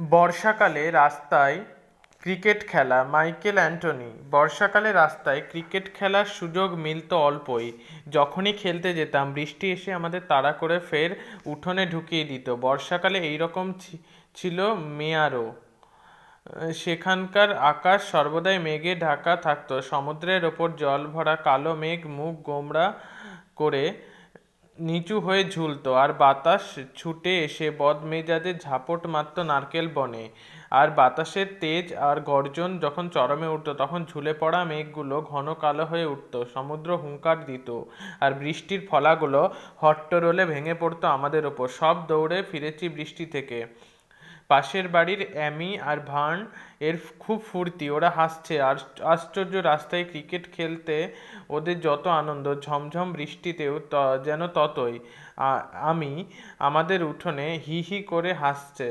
বর্ষাকালে রাস্তায় ক্রিকেট খেলা। Michael Anthony. বর্ষাকালে রাস্তায় ক্রিকেট খেলার সুযোগ মিলত অল্পই। যখনই খেলতে যেতাম বৃষ্টি এসে আমাদের তাড়া করে ফের উঠোনে ঢুকিয়ে দিত। বর্ষাকালে এইরকম ছিল মেয়ারও। সেখানকার আকাশ সর্বদাই মেঘে ঢাকা থাকতো। সমুদ্রের ওপর জল ভরা কালো মেঘ মুখ গোমড়া করে নিচু হয়ে ঝুলতো, আর বাতাস ছুটে এসে বদমেজাজে ঝাপট মারত নারকেল বনে। আর বাতাসের তেজ আর গর্জন যখন চরমে উঠতো তখন ঝুলে পড়া মেঘগুলো ঘন কালো হয়ে উঠতো, সমুদ্র হুংকার দিত, আর বৃষ্টির ফলাগুলো হট্টরোলে ভেঙে পড়তো আমাদের ওপর। সব দৌড়ে ফিরেছি বৃষ্টি থেকে। পাশের বাড়ির অ্যামি আর ভার্ন এর খুব ফুর্তি, ওরা হাসছে আর আশ্চর্য। রাস্তায় ক্রিকেট খেলতে ওদের যত আনন্দ, ঝমঝম বৃষ্টিতেও যেন ততই। আমি আমাদের উঠোনে হি হি করে হাসছে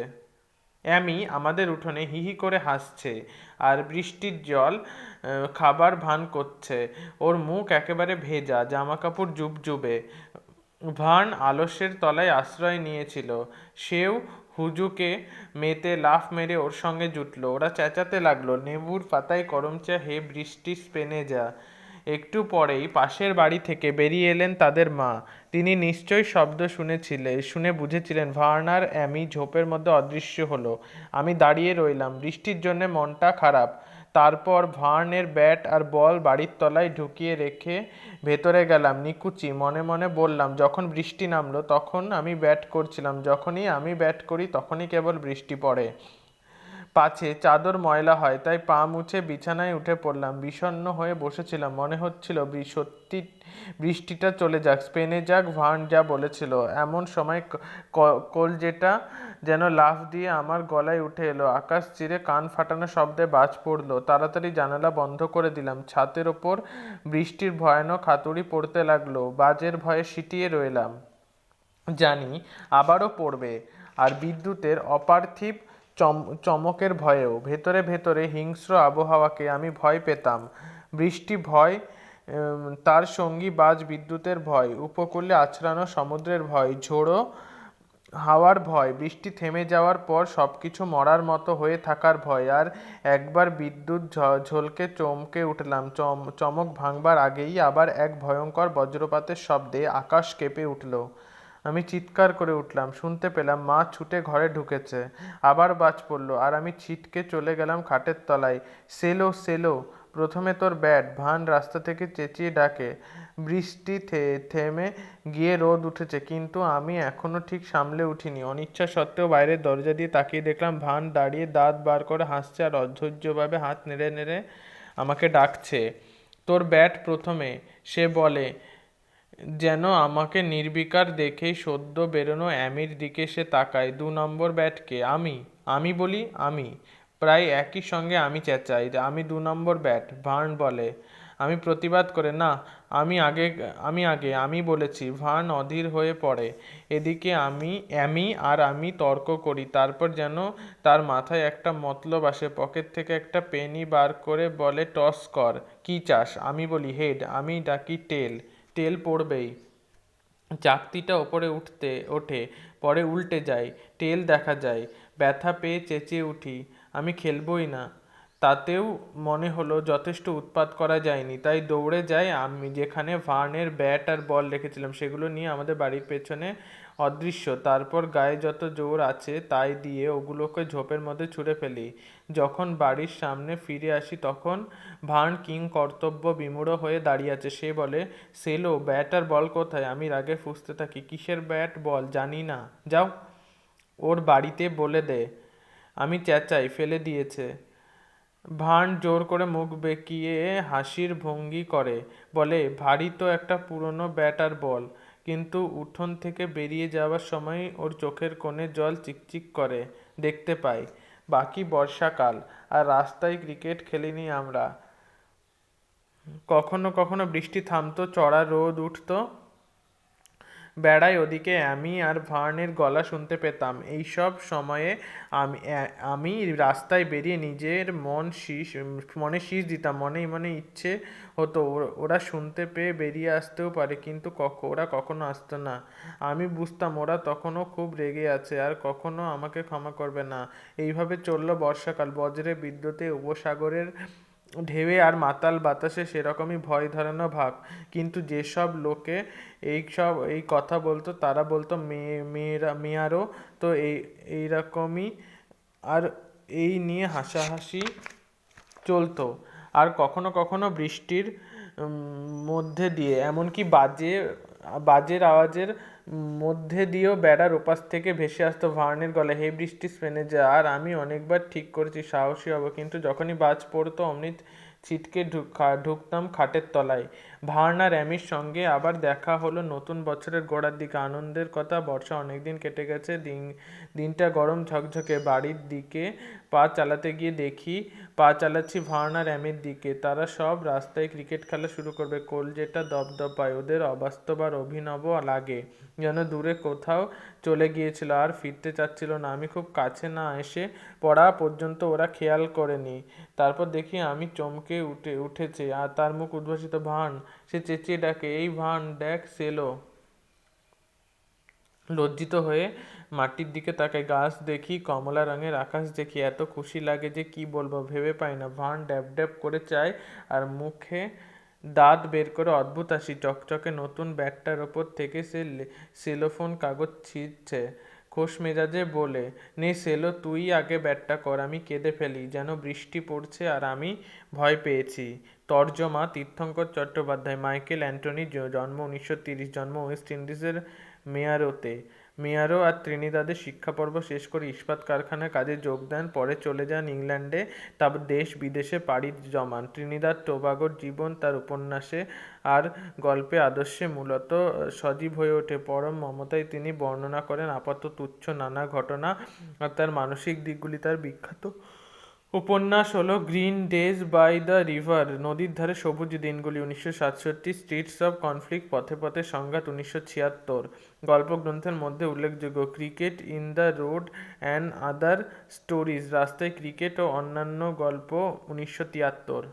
অ্যামি আমাদের উঠোনে হি হি করে হাসছে আর বৃষ্টির জল খাবার ভান করছে। ওর মুখ একেবারে ভেজা, জামাকাপড় জুবজুবে। ভার্ন আলস্যের তলায় আশ্রয় নিয়েছিল। সেও হুজুকে মেতে লাফ মেরে ওর সঙ্গে জুটল। ওরা চেঁচাতে লাগলো, নেবুর পাতায় করম চা, হে বৃষ্টি স্পেনে যা। একটু পরেই পাশের বাড়ি থেকে বেরিয়ে এলেন তাদের মা। তিনি নিশ্চয়ই শব্দ শুনে বুঝেছিলেন ভার্ন আর অ্যামি ঝোপের মধ্যে অদৃশ্য হলো। আমি দাঁড়িয়ে রইলাম, বৃষ্টির জন্যে মনটা খারাপ। তারপর ভার্নের ব্যাট আর বল বাড়ির তলায় ঢুকিয়ে রেখে ভেতরে গেলাম নিকুচি। মনে মনে বললাম, যখন বৃষ্টি নামলো তখন আমি ব্যাট করছিলাম, যখনই আমি ব্যাট করি তখনই কেবল বৃষ্টি পড়ে। পাছে চাদর ময়লা হয়, তাই পা মুছে বিছানায় উঠে পড়লাম। বিষণ্ণ হয়ে বসেছিলাম, মনে হচ্ছিল সত্যি বৃষ্টিটা চলে যাক, স্পেনে যাক, ভার্ন যা বলেছিল। এমন সময় কলজেটা যেন লাফ দিয়ে আমার গলায় উঠে এলো। আকাশ চিরে কান ফাটানো শব্দে বাজ পড়লো। তাড়াতাড়ি জানালা বন্ধ করে দিলাম। ছাতের ওপর বৃষ্টির ভয়ানক হাতুড়ি পড়তে লাগলো। বাজের ভয়ে সিটিয়ে রইলাম, জানি আবারও পড়বে। আর বিদ্যুতের অপার্থিব চমকের ভয়েও। ভেতরে ভেতরে হিংস্র আবহাওয়াকে আমি ভয় পেতাম। বৃষ্টি ভয়, তার সঙ্গী বাজ বিদ্যুতের ভয়, উপকূলে আছড়ানো সমুদ্রের ভয়, ঝোড়ো হাওয়ার ভয়, বৃষ্টি থেমে যাওয়ার পর সবকিছু মরার মতো হয়ে থাকার ভয়। আর একবার বিদ্যুৎ ঝলকে চমকে উঠলাম। চমক ভাঙবার আগেই আবার এক ভয়ঙ্কর বজ্রপাতের শব্দে আকাশ কেঁপে উঠল। আমি চিৎকার করে উঠলাম, শুনতে পেলাম মা ছুটে ঘরে ঢুকেছে। আবার বাজ পড়ল, আর আমি ছিটকে চলে গেলাম খাটের তলায়। সেলো, সেলো, প্রথমে তোর ব্যাট, ভান রাস্তা থেকে চেঁচিয়ে ডাকে। বৃষ্টি থেমে গিয়ে রোদ উঠেছে, কিন্তু আমি এখনো ঠিক সামলে উঠিনি। অনিচ্ছা সত্ত্বেও বাইরের দরজা দিয়ে তাকিয়ে দেখলাম ভান দাঁড়িয়ে দাঁত বার করে হাসছে আর অধৈর্যভাবে হাত নেড়ে নেড়ে আমাকে ডাকছে। তোর ব্যাট প্রথমে, সে বলে, যেন আমাকে নির্বিকার দেখেই সদ্য বেরোনো অ্যামির দিকে সে তাকায়। 2 নম্বর ব্যাটকে? আমি আমি বলি, আমি। প্রায় একই সঙ্গে আমি চেঁচাই, আমি 2 নম্বর ব্যাট। ভার্ন বলে। আমি প্রতিবাদ করে, না, আমি আগে আমি বলেছি। ভার্ন অধীর হয়ে পড়ে। এদিকে অ্যামি আর আমি তর্ক করি। তারপর যেন তার মাথায় একটা মতলব আসে। পকেট থেকে একটা পেনি বার করে বলে, টস কর, কি চাস? আমি বলি হেড, আমি ডাকি টেল। টেল পড়বেই। চাকতিটা ওপরে ওঠে, পরে উল্টে যায়, টেল দেখা যায়। ব্যথা পেয়ে চেঁচিয়ে উঠি, আমি খেলবই না। তাতেও মনে হলো যথেষ্ট উৎপাত করা যায়নি, তাই দৌড়ে যাই আমি যেখানে ভার্নের ব্যাট আর বল রেখেছিলাম। সেগুলো নিয়ে আমাদের বাড়ির পেছনে অদৃশ্য। তারপর গায়ে যত জোর আছে তাই দিয়ে ওগুলোকে ঝোপের মধ্যে ছুঁড়ে ফেলি। যখন বাড়ির সামনে ফিরে আসি তখন ভার্ন কিং কর্তব্য বিমূঢ় হয়ে দাঁড়িয়ে আছে। সে বলে, সেলো, ব্যাট আর বল কোথায়? আমি রাগে ফুঁসতে থাকি, কিসের ব্যাট বল? জানি না, যাও ওর বাড়িতে বলে দে। আমি চেঁচাই, ফেলে দিয়েছে। ভার্ন জোর করে মুখ বেঁকিয়ে হাসির ভঙ্গি করে, বলে, ভারী তো একটা পুরনো ব্যাট আর বল। কিন্তু উঠোন থেকে বেরিয়ে যাওয়ার সময় ওর চোখের কোণে জল চিকচিক করে, দেখতে পাই। বাকি বর্ষাকাল আর রাস্তায় ক্রিকেট খেলিনি আমরা। কখনো কখনো বৃষ্টি থামতো, চড়া রোদ উঠতো, বেড়ায় ওদিকে অ্যামি আর ভার্নের গলা শুনতে পেতাম। এইসব সময়ে আমি রাস্তায় বেরিয়ে নিজের মনে শীষ দিতাম। মনে মনে ইচ্ছে হতো ওরা শুনতে পেয়ে বেরিয়ে আসতেও পারে, কিন্তু ওরা কখনো আসতো না। আমি বুঝতাম ওরা তখনও খুব রেগে আছে আর কখনো আমাকে ক্ষমা করবে না। এইভাবে চলল বর্ষাকাল। বজ্রে বিদ্যুতে উপসাগরের ঢেউয়ে আর মাতাল বাতাসে সেরকমই ভয় ধরানো ভাব। কিন্তু যেসব লোকে এই কথা বলতো তারা বলতো মেয়ারও তো এইরকমই। আর এই নিয়ে হাসাহাসি চলতো। আর কখনো কখনো বৃষ্টির মধ্যে দিয়ে, এমনকি বাজের আওয়াজের মধ্যে দিয়েও বেড়ার ওপাশ থেকে ভেসে আসতো ভার্নের গলা, হে বৃষ্টি স্পেনে যা। আর আমি অনেকবার ঠিক করেছি সাহসী হব, কিন্তু যখনই বাজ পড়তো অমনি ছিটকে ঢুকতাম খাটের তলায়। ভার্ন আর অ্যামির সঙ্গে আবার দেখা হলো নতুন বছরের গোড়ার দিকে। আনন্দের কথা। বর্ষা অনেকদিন কেটে গেছে। দিনটা গরম ঝকঝকে। বাড়ির দিকে পা চালাচ্ছি ভার্ন আর অ্যামির দিকে। তারা সব রাস্তায় ক্রিকেট খেলা শুরু করবে। কলজেটা দপদপায়। ওদের অবাস্তব আর অভিনব লাগে, যেন দূরে কোথাও চলে গিয়েছিল আর ফিরতে চাচ্ছিল না। আমি খুব কাছে না এসে পড়া পর্যন্ত ওরা খেয়াল করেনি। তারপর দেখি আমি চমকে উঠেছে আর তার মুখ উদ্ভাসিত। ভার্ন! সে চেঁচিয়ে ডাকে, এই ভার্ন, দেখ সেলো। লজ্জিত হয়ে মাটির দিকে তাকাই। গাছ দেখি, কমলা রঙের আকাশ দেখি, এত খুশি লাগে যে কি বলবো ভেবে পাই না। ভার্ন ড্যাব ড্যাব করে চায় আর মুখে দাঁত বের করে অদ্ভুত হাসি। চকচকে নতুন ব্যাগটার ওপর থেকে সে সেলোফোন কাগজ ছিঁড়ছে খোশ মেজাজে বলে, নে সেলো, তুই আগে ব্যাটটা কর। আমি কেঁদে ফেলি, যেন বৃষ্টি পড়ছে আর আমি ভয় পেয়েছি। তর্জমা তীর্থঙ্কর চট্টোপাধ্যায়। মাইকেল অ্যান্টনি, জন্ম 1930, জন্ম ওয়েস্ট ইন্ডিজের মেয়ারো আর ত্রিনিদাদে শিক্ষাপর্ব শেষ করে ইস্পাত কারখানায় কাজে যোগ দেন। পরে চলে যান ইংল্যান্ডে, তারপর দেশ বিদেশে পাড়ি জমান। ত্রিনিদাদ টোবাগোর জীবন তার উপন্যাসে আর গল্পে আদর্শে মূলত সজীব হয়ে ওঠে। পরম মমতায় তিনি বর্ণনা করেন আপাত তুচ্ছ নানা ঘটনা, আর তার মানসিক দিকগুলি। তার বিখ্যাত উপন্যাস হলো Green Days by the River, নদীর ধারে সবুজ দিনগুলি 1967, স্ট্রিটস অফ কনফ্লিক্ট, পথে পথে সংঘাত 1976। গল্পগ্রন্থের মধ্যে উল্লেখযোগ্য cricket in the road and other stories, রাস্তায় ক্রিকেট ও অন্যান্য গল্প 1973।